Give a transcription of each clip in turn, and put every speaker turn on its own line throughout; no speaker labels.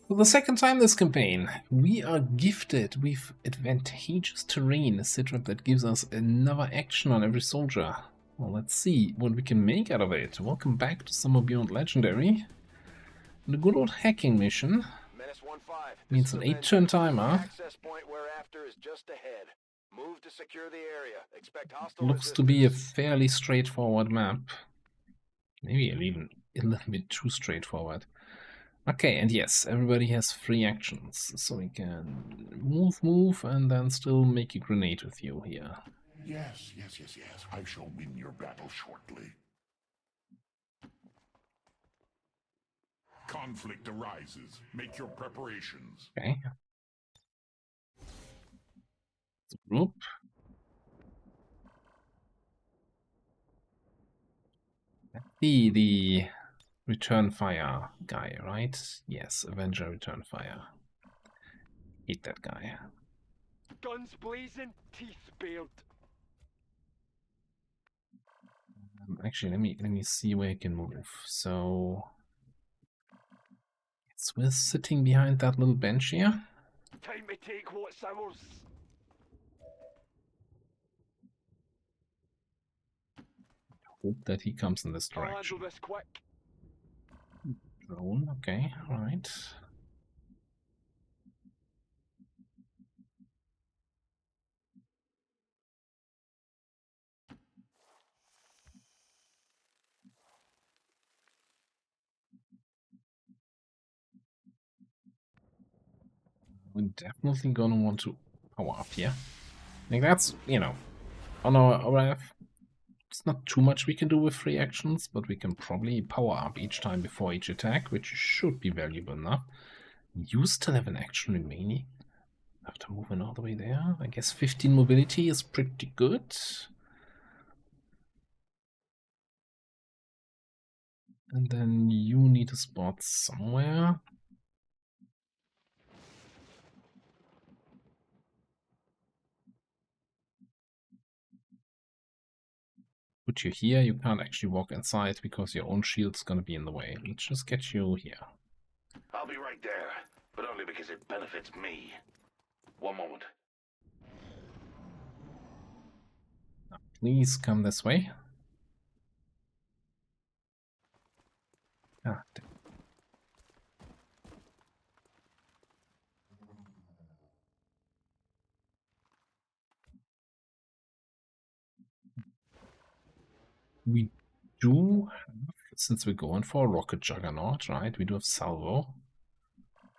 For the second time this campaign, we are gifted with advantageous terrain, a sitrep that gives us another action on every soldier. Well, let's see what we can make out of it. Welcome back to Summer Beyond Legendary. The good old hacking mission means an 8-turn timer.
Access point we're after is just ahead. Move to secure the area. Expect hostile
Looks to be a fairly straightforward map. Maybe even a little bit too straightforward. Okay, and yes, everybody has 3 actions, so we can move, and then still make a grenade with you here.
Yes. I shall win your battle shortly. Conflict arises. Make your preparations.
Okay. The group. The return fire guy, right? Yes, Avenger return fire. Hate that guy.
Guns blazing, teeth bared.
Actually, let me see where I can move. So yes, we're sitting behind that little bench here.
Time to take what's ours.
Hope that he comes in this direction.
I'll handle this quick.
Drone, okay, alright. We're definitely gonna want to power up here. Like that's, you know, on our ORF, it's not too much we can do with 3 actions, but we can probably power up each time before each attack, which should be valuable enough. You still have an action remaining after moving all the way there. I guess 15 mobility is pretty good. And then you need a spot somewhere. Put you here, you can't actually walk inside because your own shield's gonna be in the way. Let's just get you here.
I'll be right there, but only because it benefits me. One moment.
Now, please come this way. Ah, damn. We do have, since we're going for a rocket juggernaut, right? We do have salvo.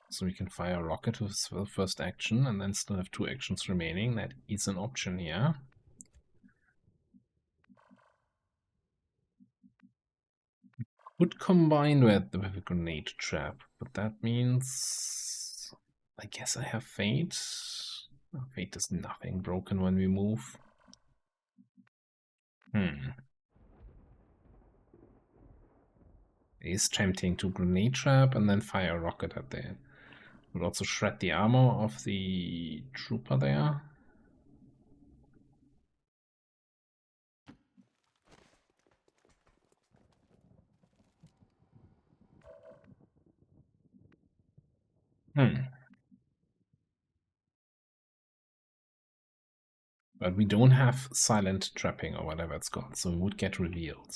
So we can fire a rocket with the first action and then still have 2 actions remaining. That is an option here. We could combine with a grenade trap, but that means I guess I have fate. Oh, fate is nothing broken when we move. It is tempting to grenade trap and then fire a rocket at there. Would also shred the armor of the trooper there. But we don't have silent trapping or whatever it's called, so it would get revealed.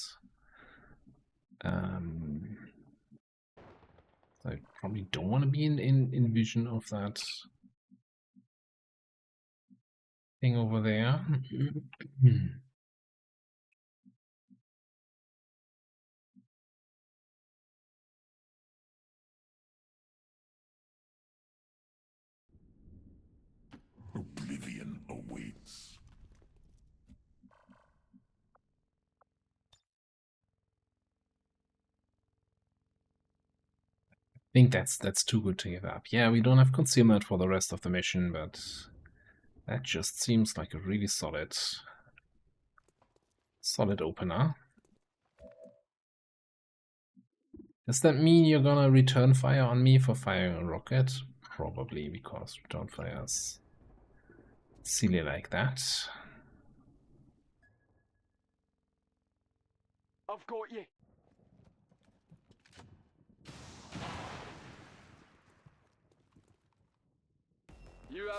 I probably don't want to be in vision of that thing over there.
Oblivion awaits.
I think that's too good to give up. Yeah, we don't have concealment for the rest of the mission, but that just seems like a really solid opener. Does that mean you're gonna return fire on me for firing a rocket? Probably, because return fire is silly like that.
I've got you.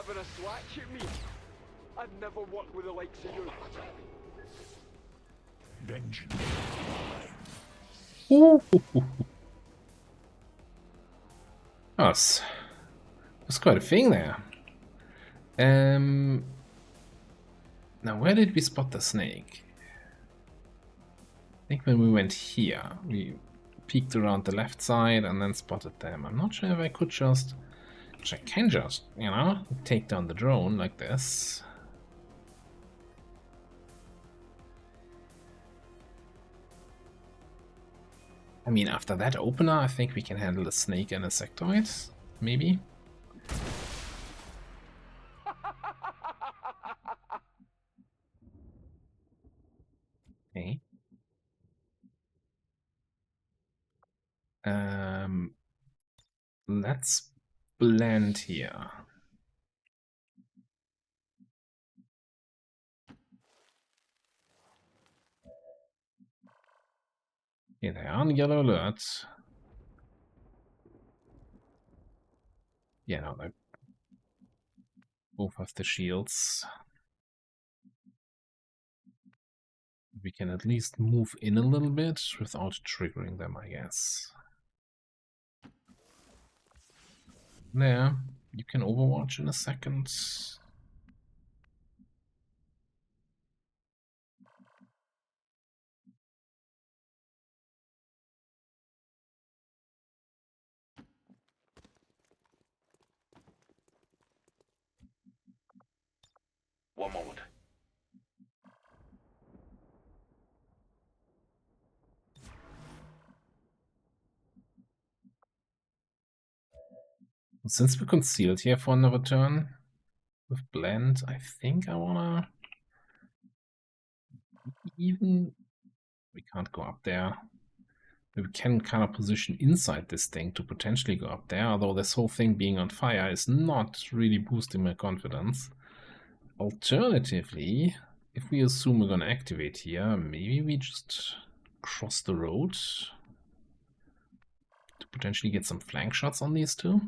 having a swatch at me? I'd never work with the likes of you.
Vengeance.
Ooh. That's quite a thing there. Now where did we spot the snake? I think when we went here, we peeked around the left side and then spotted them. I'm not sure if I could just, which I can just, you know, take down the drone like this. I mean, after that opener, I think we can handle a snake and insectoid, maybe. Okay. Let's blend here. Here they are on yellow alerts. Yeah, no, they're both of the shields. We can at least move in a little bit without triggering them, I guess. There, you can overwatch in a second.
One moment.
Since we're concealed here for another turn with blend, I think I wanna even, we can't go up there. We can kind of position inside this thing to potentially go up there, although this whole thing being on fire is not really boosting my confidence. Alternatively, if we assume we're gonna activate here, maybe we just cross the road to potentially get some flank shots on these two.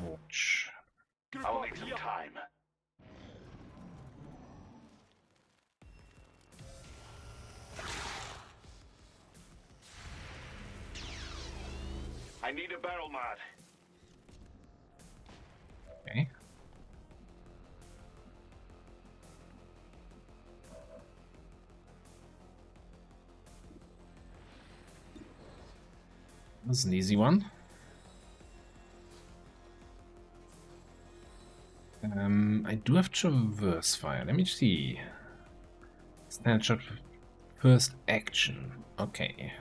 Ouch.
Group
I'll
up
need some
here.
time. I need a barrel mod.
Okay. This is an easy one. I do have traverse fire. Let me see. Snapshot first action. Okay.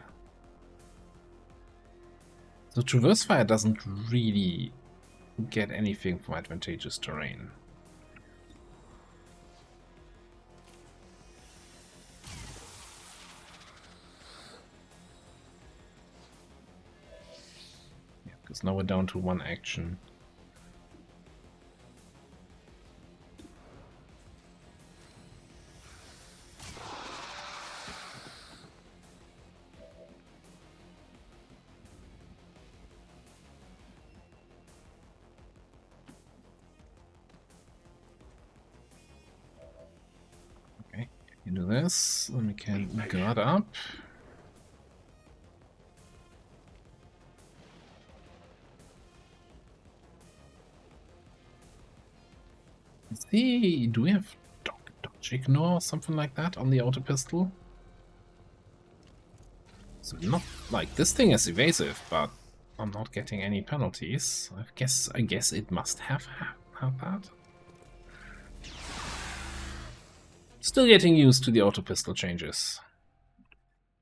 So traverse fire doesn't really get anything from advantageous terrain. Yeah, because now we're down to one action. Okay, you do this. Then we can guard up. See, do we have dodge ignore or something like that on the auto pistol? So not like this thing is evasive, but I'm not getting any penalties. I guess it must have that. Still getting used to the auto pistol changes.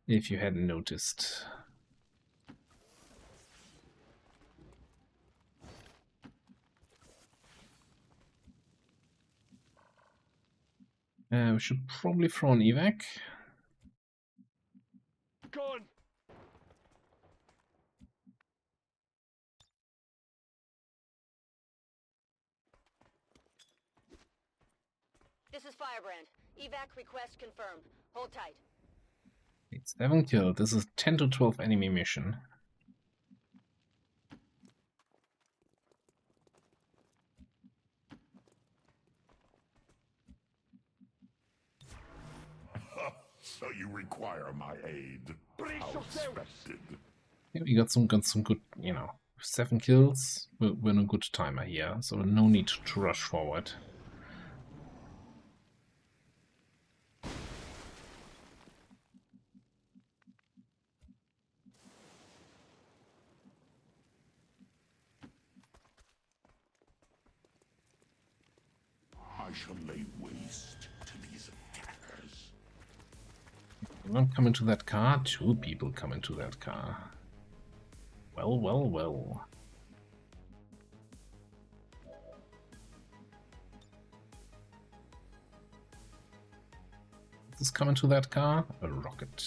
If you hadn't noticed. We should probably throw an evac.
Gone.
This is Firebrand. Evac request confirmed. Hold tight.
It's 7 killed. This is 10 to 12 enemy mission.
So you require my aid.
Brace
How
yourselves.
expected.
Yeah, we got some good, you know, 7 kills. We're in a good timer here, so no need to rush forward.
I shall lay waste to these attackers.
One come into that car, 2 people come into that car. Well, well, well. This come into that car? A rocket.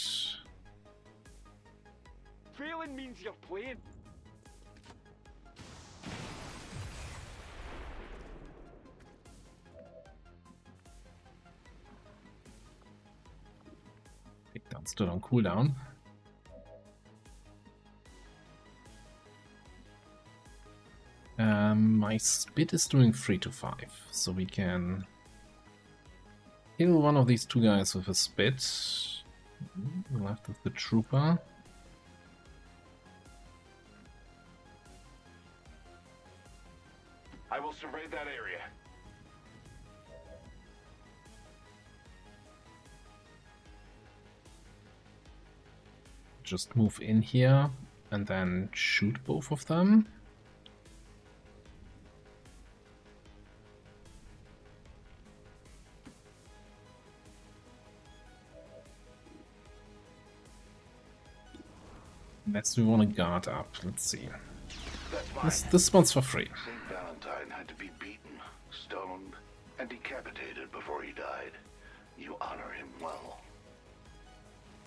Failing means you're playing.
Takedown still on cooldown. My spit is doing 3 to 5, so we can kill one of these 2 guys with a spit. Left is the trooper.
I will survey that area.
Just move in here and then shoot both of them. Unless we want to guard up. Let's see.
That's fine.
This one's for free.
St. Valentine had to be beaten, stoned, and decapitated before he died. You honor him well.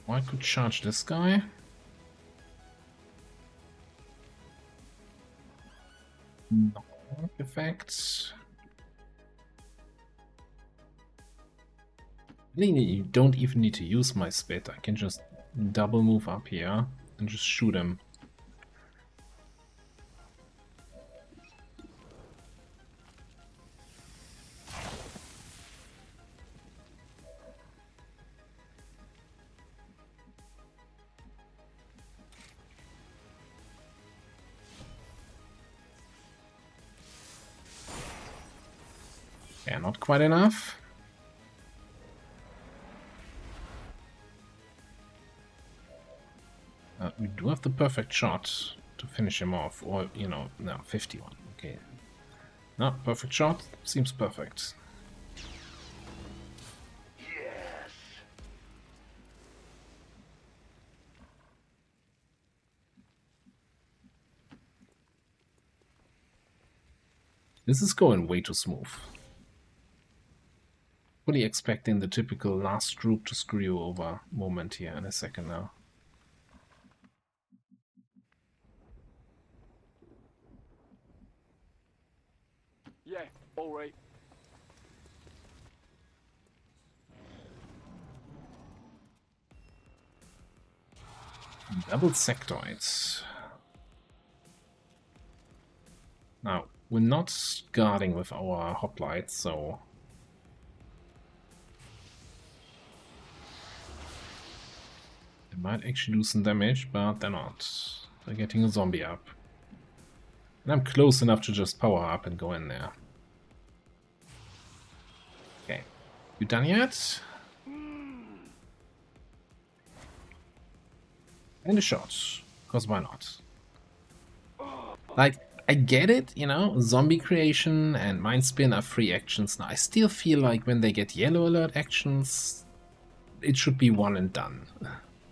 I could charge this guy. No effect. Really, you don't even need to use my spit. I can just double move up here and just shoot him. Yeah, not quite enough. We do have the perfect shot to finish him off, or, you know, no, 51, okay. No, perfect shot, seems perfect.
Yes.
This is going way too smooth. Fully expecting the typical last group to screw you over moment here in a second now.
Yeah, alright.
Double sectoids. Now, we're not guarding with our hoplites, so they might actually do some damage, but they're not. They're getting a zombie up. And I'm close enough to just power up and go in there. Okay. You done yet? And a shot. Because why not? Like, I get it, you know, zombie creation and mind spin are free actions. Now, I still feel like when they get yellow alert actions, it should be one and done.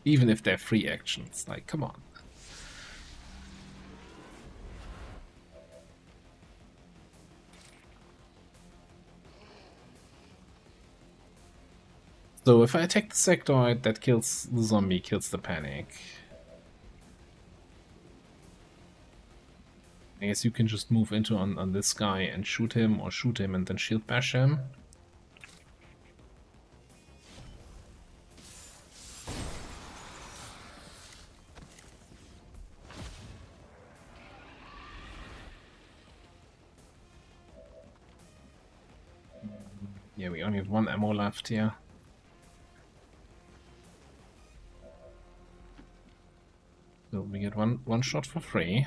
Even if they're free actions. Like, come on. So if I attack the sectoid, that kills the zombie, kills the panic. I guess you can just move into on this guy and shoot him, or shoot him and then shield bash him. Yeah, we only have 1 ammo left here. So we get one shot for free.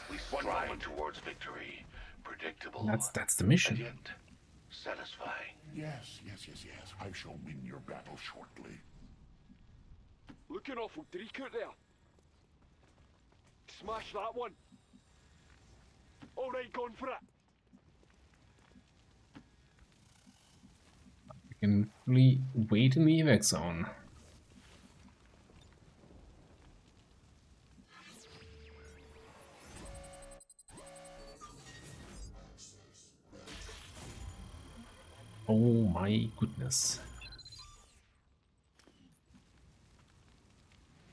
We stride towards victory. Predictable.
That's the
and
mission.
yet satisfying.
Yes. I shall win your battle shortly.
Looking awful dreek out there. Smash that one. Alright, going for it.
We can really wait in the evac zone. Oh my goodness.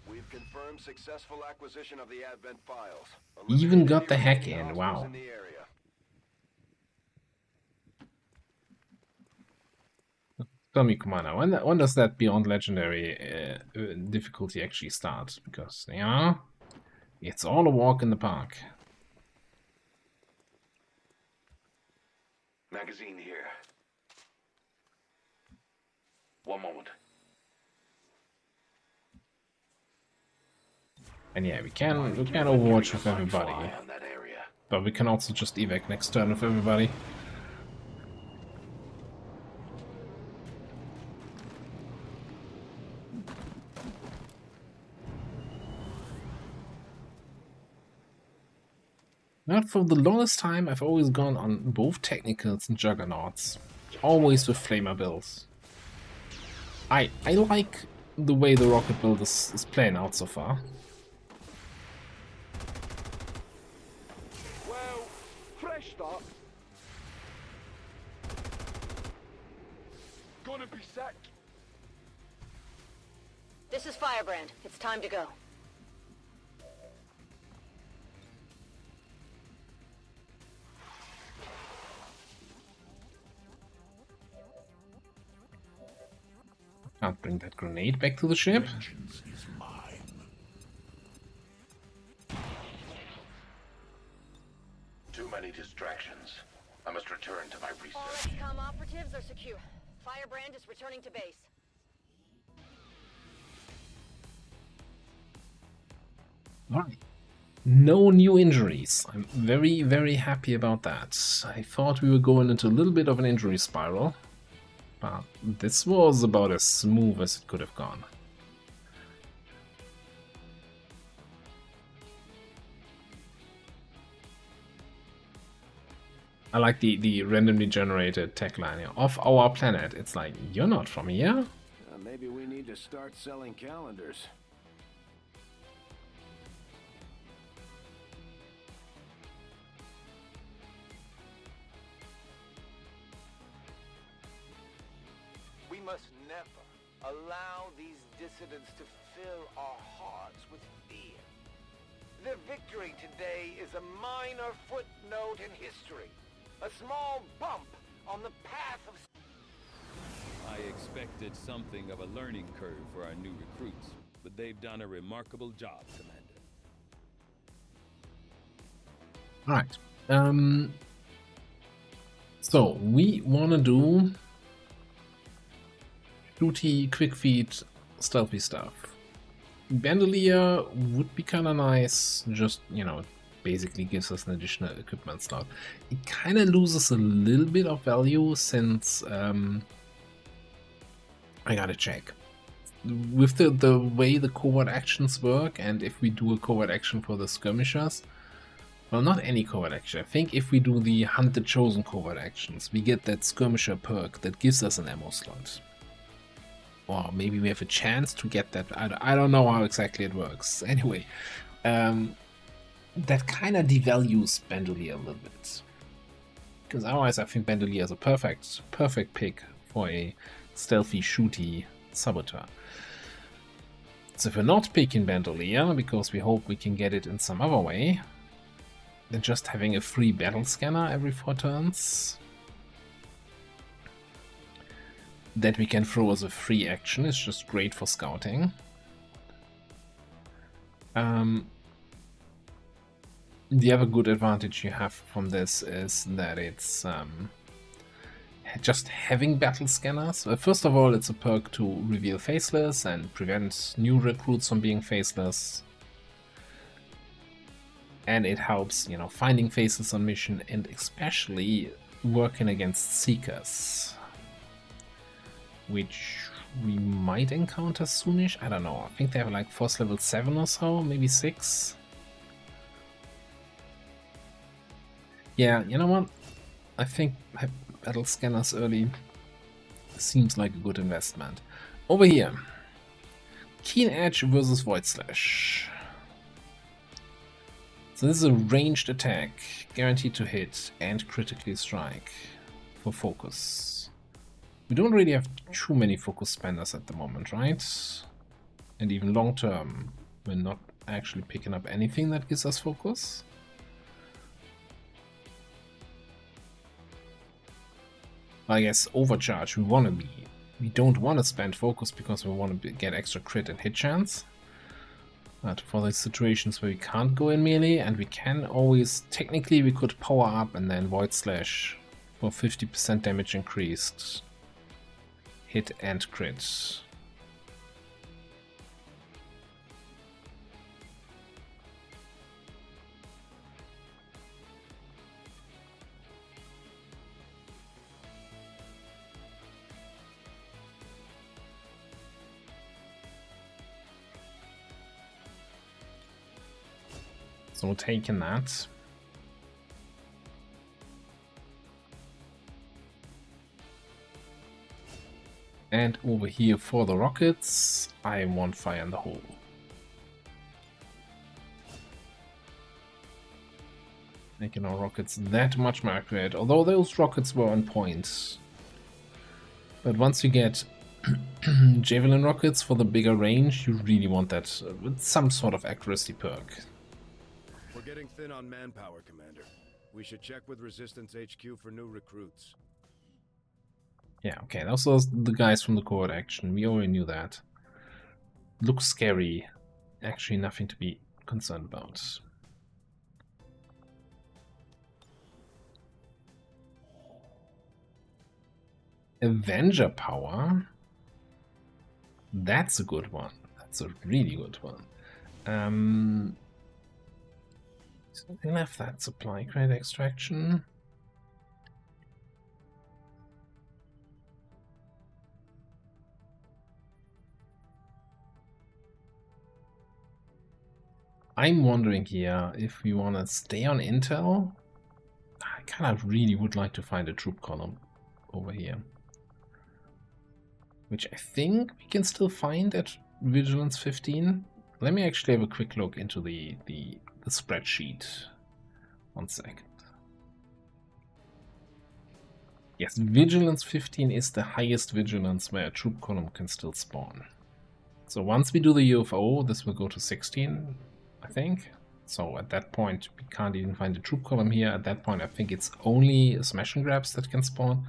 We've confirmed successful acquisition of the Advent files.
Even got the
Eliminate
hack
any
in,
hostiles
wow.
in the area.
Tell me, Commander, when does that Beyond Legendary difficulty actually start? Because, yeah, it's all a walk in the park.
Magazine here. One moment.
And yeah, we can overwatch with
Fly
everybody,
on that area.
but we can also just evac next turn with everybody. Not for the longest time, I've always gone on both Technicals and Juggernauts. Always with Flamer builds. I like the way the rocket build is playing out so far.
Well, fresh start. Gonna be sick.
This is Firebrand. It's time to go.
Can't bring that grenade back to the ship.
Vengeance is mine.
Too many distractions. I must return to my
All
research.
XCOM operatives are secure. Firebrand is returning to base.
Alright. No new injuries. I'm very, very happy about that. I thought we were going into a little bit of an injury spiral, but this was about as smooth as it could have gone. I like the randomly generated tagline here. Off our planet. It's like, you're not from here?
Maybe we need to start selling calendars. We must never allow these dissidents to fill our hearts with fear. Their victory today is a minor footnote in history, a small bump on the path of...
I expected something of a learning curve for our new recruits, but they've done a remarkable job, Commander.
Alright. So, we want to do shooty, quick feet, stealthy stuff. Bandolier would be kind of nice, just, you know, basically gives us an additional equipment slot. It kind of loses a little bit of value since, I gotta check. With the way the covert actions work, and if we do a covert action for the skirmishers, well, not any covert action. I think if we do the Hunt the Chosen covert actions, we get that skirmisher perk that gives us an ammo slot. Or maybe we have a chance to get that. I don't know how exactly it works. Anyway, that kind of devalues Bandolier a little bit. Because otherwise I think Bandolier is a perfect pick for a stealthy, shooty saboteur. So if we're not picking Bandolier, because we hope we can get it in some other way, then just having a free battle scanner every 4 turns that we can throw as a free action. It's just great for scouting. The other good advantage you have from this is that it's just having battle scanners. First of all, it's a perk to reveal faceless and prevent new recruits from being faceless. And it helps, you know, finding faces on mission and especially working against seekers, which we might encounter soonish. I don't know. I think they have like force level 7 or so, maybe 6. Yeah, you know what? I think battle scanners early seems like a good investment. Over here, Keen Edge versus Void Slash. So this is a ranged attack, guaranteed to hit and critically strike for focus. We don't really have too many focus spenders at the moment, right? And even long term, we're not actually picking up anything that gives us focus. I guess overcharge, we don't want to spend focus because we want to get extra crit and hit chance. But for the situations where we can't go in melee, and we can always, technically we could power up and then Void Slash for 50% damage increased, hit and crit. So taking that. And over here for the rockets, I want fire in the hole. Making our rockets that much more accurate, although those rockets were on point. But once you get Javelin rockets for the bigger range, you really want that with some sort of accuracy perk.
We're getting thin on manpower, Commander. We should check with Resistance HQ for new recruits.
Yeah, okay, those are the guys from the cohort action. We already knew that. Looks scary. Actually, nothing to be concerned about. Avenger power. That's a good one. That's a really good one. So we left that supply crate extraction. I'm wondering here if we want to stay on intel. I kind of really would like to find a troop column over here, which I think we can still find at Vigilance 15. Let me actually have a quick look into the spreadsheet. 1 second. Yes, Vigilance 15 is the highest Vigilance where a troop column can still spawn. So once we do the UFO, this will go to 16, I think. So at that point, we can't even find a troop column here. At that point, I think it's only smash and grabs that can spawn.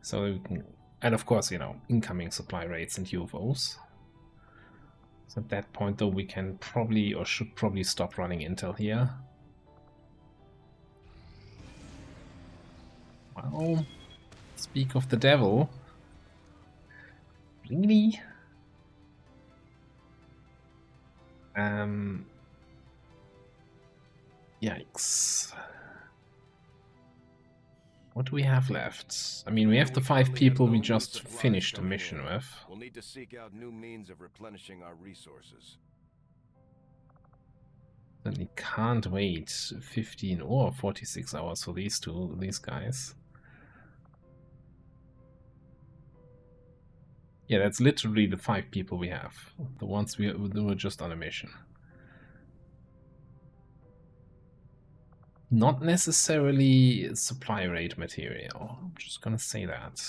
So we can, and of course, you know, incoming supply rates and UFOs. So at that point, though, we can probably, or should probably stop running intel here. Well, speak of the devil. Really? Yikes. What do we have left? I mean, we have the 5 people we just finished the mission with.
We'll need to seek out new means of replenishing our resources.
Then we can't wait 15 or 46 hours for these guys. Yeah, that's literally the 5 people we have. The ones we were just on a mission. Not necessarily supply rate material. I'm just gonna say that.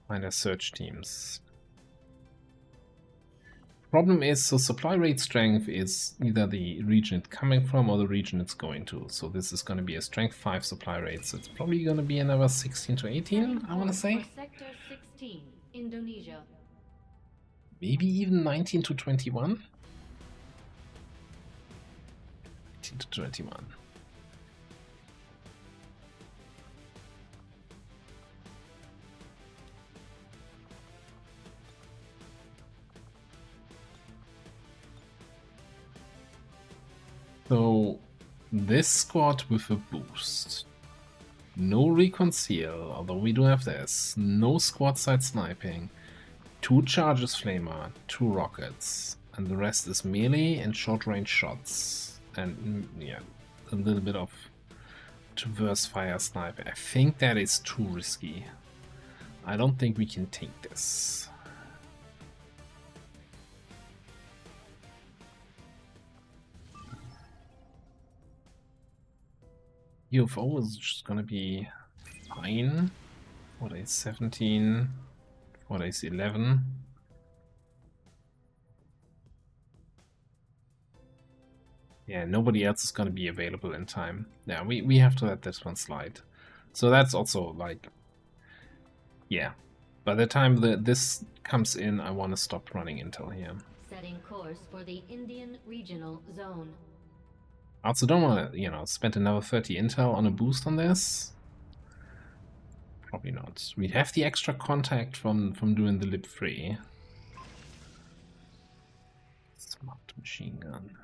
Find our search teams. Problem is, so supply rate strength is either the region it's coming from or the region it's going to. So this is going to be a strength 5 supply rate. So it's probably going to be another 16 to 18, I want to say.
Sector 16, Indonesia.
Maybe even 19 to 21? 19 to 21. So this squad with a boost. No reconcile, although we do have this. No squad side sniping. 2 charges flamer, 2 rockets. And the rest is melee and short range shots. And yeah, a little bit of traverse fire sniper. I think that is too risky. I don't think we can take this. UFO is just gonna be fine. 4 days 17, 4 days 11. Yeah, nobody else is gonna be available in time. Yeah, we have to let this one slide. So that's also like, yeah. By the time this comes in, I want to stop running intel here.
Setting course for the Indian Regional Zone.
I also don't want to, you know, spend another 30 intel on a boost on this. Probably not. We have the extra contact from doing the lip free. Smart machine gun.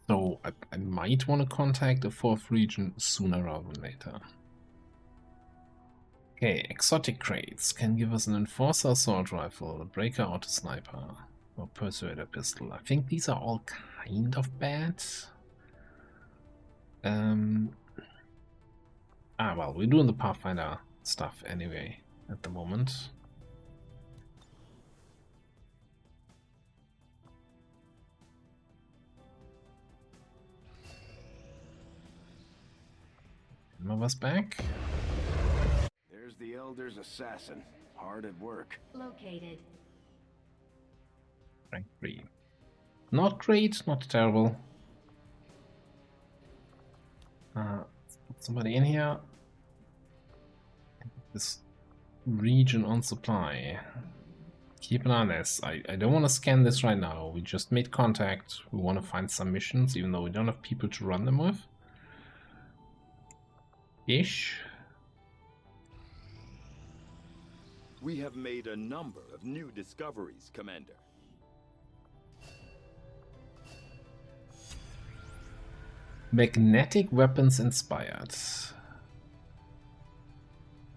So I might want to contact a 4th region sooner rather than later. Okay, exotic crates can give us an enforcer assault rifle, a breaker auto sniper. Or Persuader pistol. I think these are all kind of bad. Well, we're doing the Pathfinder stuff anyway at the moment. Move us back.
There's the Elder's assassin, hard at work.
Located.
Rank 3. Not great, not terrible. Let's put somebody in here. This region on supply. Keep an eye on this. I don't want to scan this right now. We just made contact. We want to find some missions, even though we don't have people to run them with. Ish.
We have made a number of new discoveries, Commander.
Magnetic weapons inspired.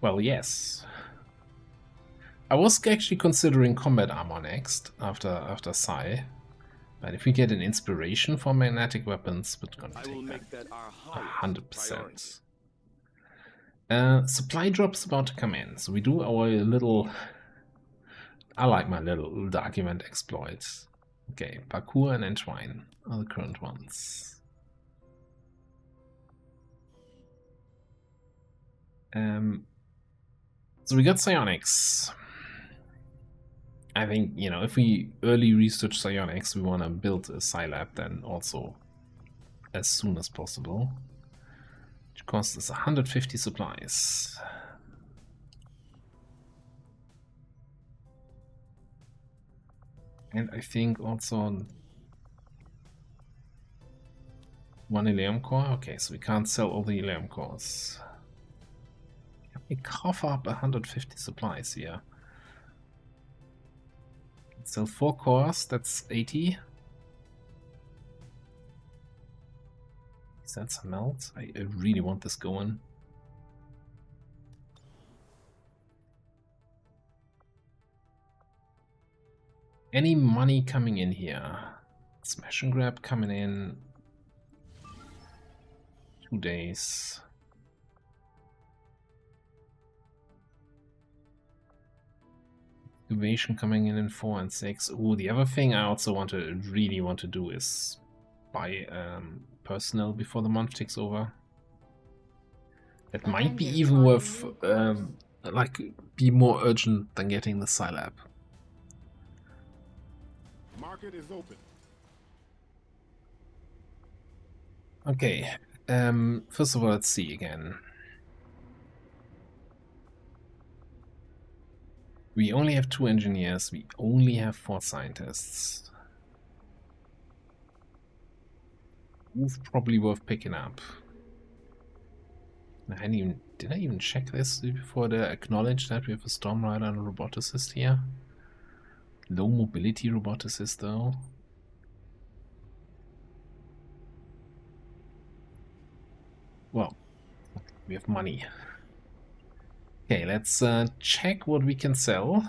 Well, yes. I was actually considering combat armor next, after Psi. But if we get an inspiration for magnetic weapons, we're gonna take that 100%. Supply drops about to come in, so we do our little... I like my little document exploits. Okay, parkour and entwine are the current ones. So we got psionics. I think, you know, if we early research psionics, we want to build a psi lab then also as soon as possible. Which costs us 150 supplies. And I think also 1 helium core. Okay, so we can't sell all the helium cores. We cough up 150 supplies here. Sell 4 cores, that's 80. Is that some melt? I really want this going. Any money coming in here? Smash and grab coming in. 2 days. Innovation coming in 4 and 6. Oh, the other thing I also really want to do is buy personnel before the month takes over. That might be even worth like be more urgent than getting the Scilab.
Market is open.
Okay. First of all, let's see again. We only have 2 engineers. We only have 4 scientists. Move probably worth picking up. Did I even check this before they acknowledge that we have a Storm Rider and a roboticist here? Low mobility roboticist though. Well, we have money. Okay, let's check what we can sell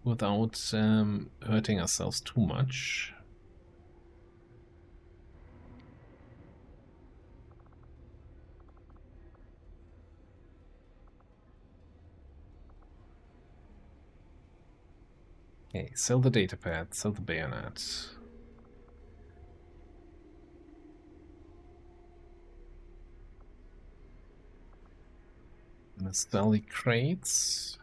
without hurting ourselves too much. Okay, sell the datapad, sell the bayonet. Let's sell the crates.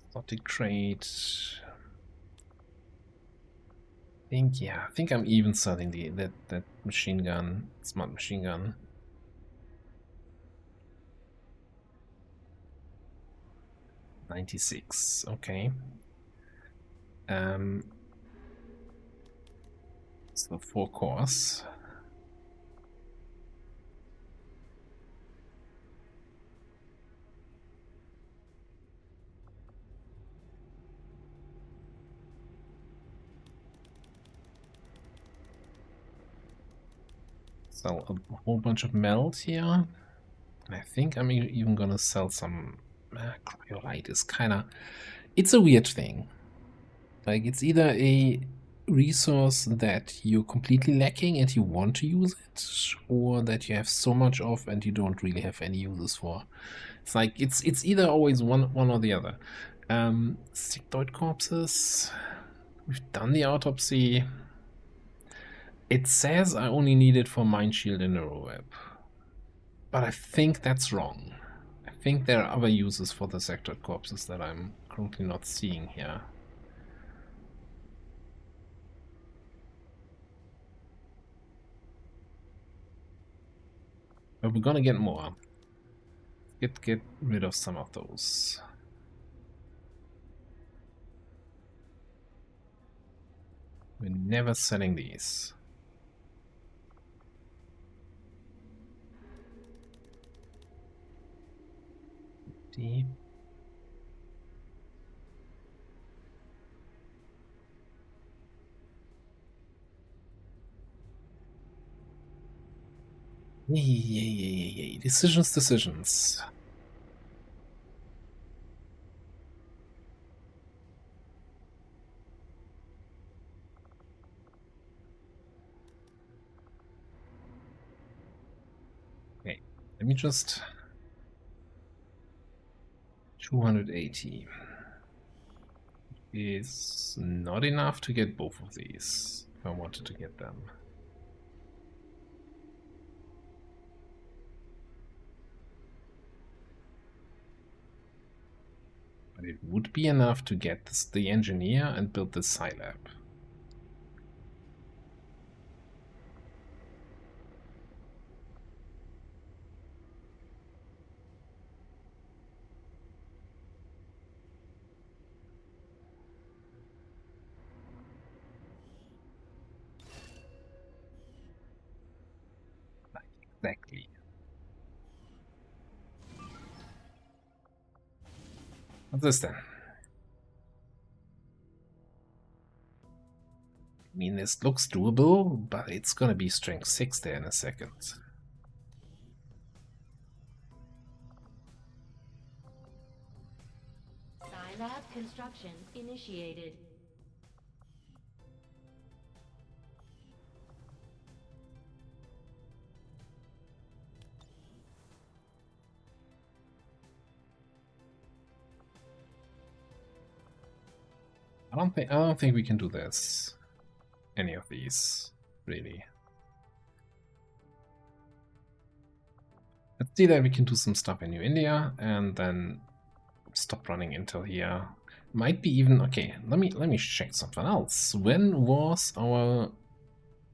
Exotic crate. I think I'm even selling that machine gun, smart machine gun. $96, okay. So 4 cores. Sell a whole bunch of melt here. And I think I'm even gonna sell some cryolite. Is kinda... It's a weird thing. Like, it's either a resource that you're completely lacking and you want to use it, or that you have so much of and you don't really have any uses for. It's like, it's either always one or the other. Sectoid corpses. We've done the autopsy. It says I only need it for Mind Shield and Neuroweb. But I think that's wrong. I think there are other uses for the sectoid corpses that I'm currently not seeing here. But we're gonna get more. Get rid of some of those. We're never selling these. D. Yay. Decisions. Okay, let me just... 280 is not enough to get both of these if I wanted to get them. But it would be enough to get the engineer and build the Scilab. Exactly. What's this then? I mean, this looks doable, but it's gonna be strength 6 there in a second.
Scilab construction initiated.
I don't think we can do this. Any of these, really. Let's see that we can do some stuff in New India and then stop running Intel here. Might be even okay. Let me check something else. When was our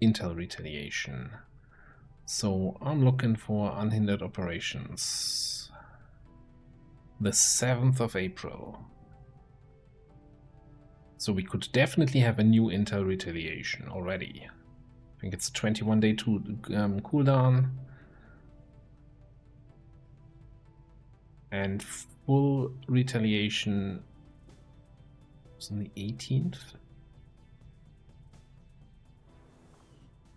Intel retaliation? So I'm looking for unhindered operations. The 7th of April. So we could definitely have a new Intel retaliation already. I think it's a 21-day cooldown. And full retaliation was on the 18th.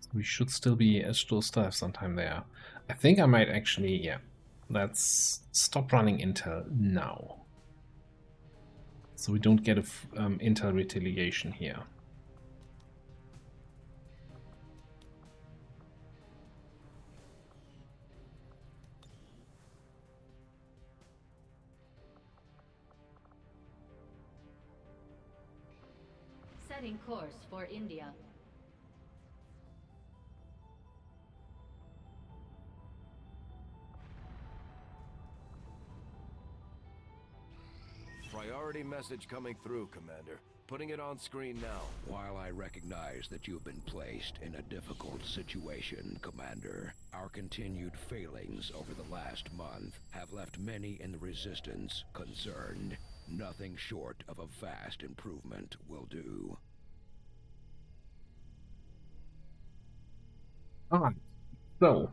So we should still have some time there. I think I might actually, yeah. Let's stop running Intel now. So we don't get a Intel retaliation here.
Setting course for India.
Priority message coming through, Commander. Putting it on screen now.
While I recognize that you've been placed in a difficult situation, Commander, our continued failings over the last month have left many in the Resistance concerned. Nothing short of a vast improvement will do.
Alright, so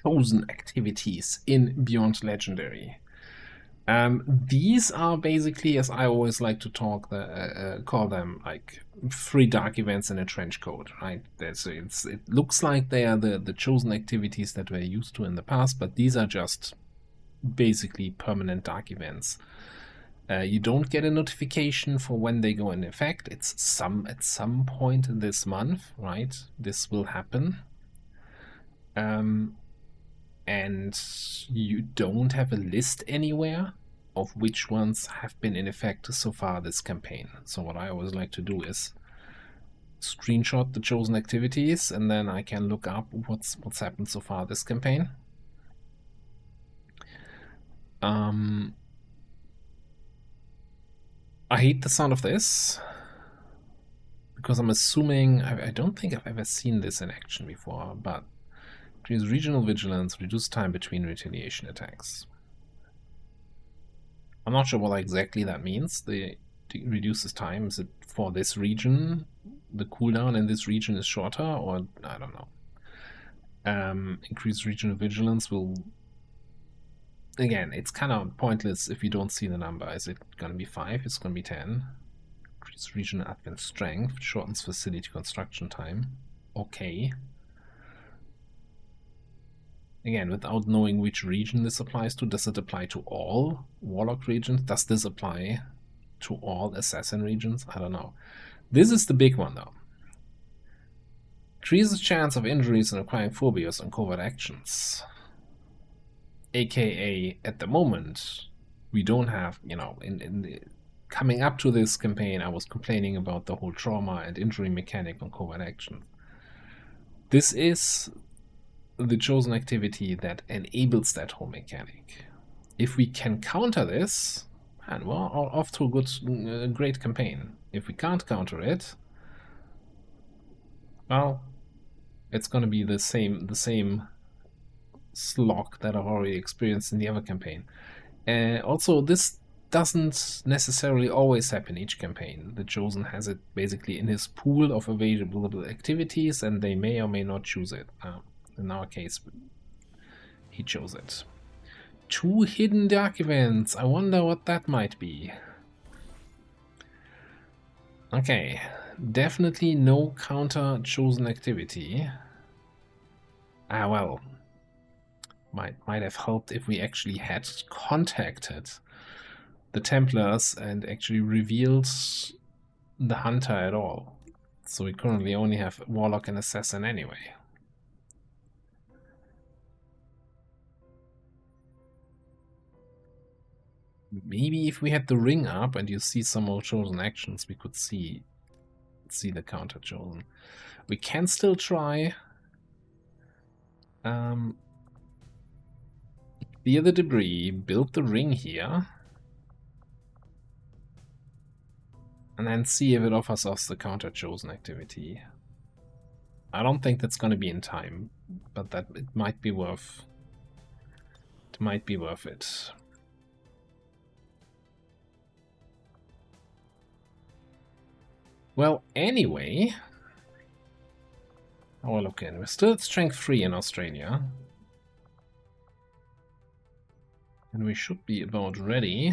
chosen activities in Beyond Legendary. These are basically, as I always like to call them, like free dark events in a trench coat, right? It looks like they are the chosen activities that we're used to in the past, but these are just basically permanent dark events. You don't get a notification for when they go in effect. It's at some point this month, right? This will happen. And you don't have a list anywhere of which ones have been in effect so far this campaign. So what I always like to do is screenshot the chosen activities, and then I can look up what's happened so far this campaign. I hate the sound of this because I'm assuming I don't think I've ever seen this in action before, but increase regional vigilance, reduce time between retaliation attacks. I'm not sure what exactly that means. It reduces time. Is it for this region? The cooldown in this region is shorter, or I don't know. Increased regional vigilance will... Again, it's kind of pointless if you don't see the number. Is it going to be 5? It's going to be 10. Increased regional admin strength, shortens facility construction time. Okay. Again, without knowing which region this applies to, does it apply to all Warlock regions? Does this apply to all Assassin regions? I don't know. This is the big one, though. Increases chance of injuries and acquiring phobias on covert actions. AKA, at the moment, we don't have, you know, coming up to this campaign, I was complaining about the whole trauma and injury mechanic on covert actions. This is the chosen activity that enables that whole mechanic. If we can counter this, and we're off to a great campaign. If we can't counter it, well, it's going to be the same slog that I've already experienced in the other campaign. Also, this doesn't necessarily always happen each campaign. The Chosen has it basically in his pool of available activities, and they may or may not choose it. In our case, he chose it. 2 hidden dark events. I wonder what that might be. Okay, definitely no counter chosen activity. Ah, well, might have helped if we actually had contacted the Templars and actually revealed the Hunter at all. So we currently only have Warlock and Assassin anyway. Maybe if we had the ring up and you see some more chosen actions, we could see the counter chosen. We can still try. Clear the debris, build the ring here, and then see if it offers us the counter chosen activity. I don't think that's going to be in time, but that it might be worth. It might be worth it. Well, anyway, oh look in. We're still at strength 3 in Australia, and we should be about ready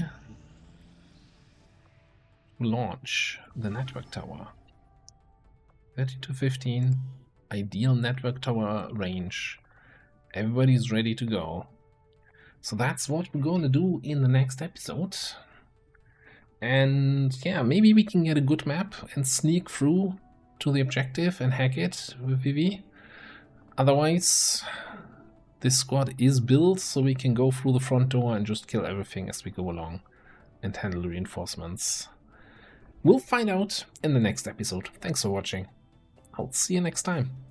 to launch the network tower. 30 to 15, ideal network tower range. Everybody's ready to go. So that's what we're going to do in the next episode. And yeah, maybe we can get a good map and sneak through to the objective and hack it with Vivi. Otherwise, this squad is built so we can go through the front door and just kill everything as we go along and handle reinforcements. We'll find out in the next episode. Thanks for watching. I'll see you next time.